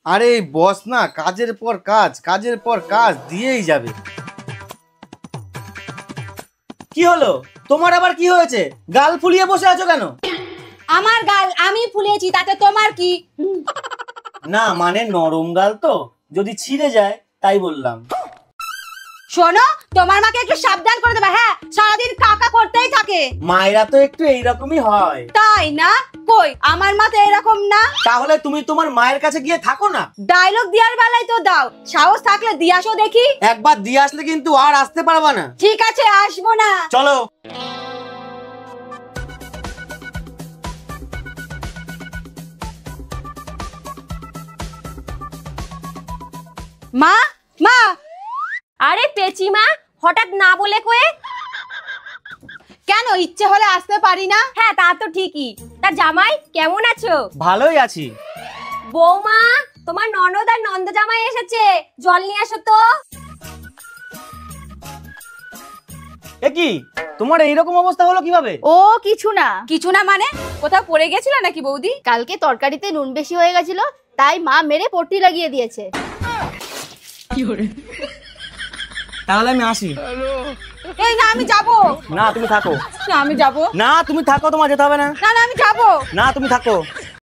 আরে বস না কাজের পর কাজ কাজের পর কাজ দিয়েই যাবে। কি হলো তোমার আবার কি হয়েছে? গাল ফুলিয়ে বসে আছো কেন? আমার গাল আমি ফুলিয়েছি, তাতে তোমার কি? না মানে নরম গাল তো, যদি ছিঁড়ে যায় তাই বললাম। শোনো, তোমার মাকে একটু সাবধান করে দেবে। হ্যাঁ, সারাদিন কাকা করতেই থাকে। মায়েরা তো একটু এইরকমই হয়। তাই না? কই আমার মা তো এরকম না। তাহলে তুমি তোমার মায়ের কাছে গিয়ে থাকো না। ডায়লগ দেওয়ার বেলায় তো দাও, সাহস থাকলে দিয়ে আসো দেখি। একবার দিয়ে আসলে কিন্তু আর আসতে পারবা না। ঠিক আছে, আসবো না। চলো। মা, মা। আরে পেচি মা, হঠাৎ না বলে কয়ে? কেন, ইচ্ছে হলে আসতে পারি না? হ্যাঁ তা তো ঠিকই। তা জামাই কেমন আছো? ভালোই আছি। বৌমা, তোমার ননদ আর নন্দ জামাই এসেছে, জল নিয়ে আসো তো। এ কি তোমার এইরকম অবস্থা হলো কিভাবে? ও কিছু না। কিছু না মানে? কোথাও পড়ে গেছিল নাকি বৌদি? কালকে তরকারিতে নুন বেশি হয়ে গেছিল, তাই মা মেরে পট্টি লাগিয়ে দিয়েছে। তাহলে আমি আসি। এই না, আমি যাবো। না তুমি থাকো। না আমি যাবো। না তুমি থাকো, তোমার যেতে হবে না। না না, আমি যাবো। না তুমি থাকো।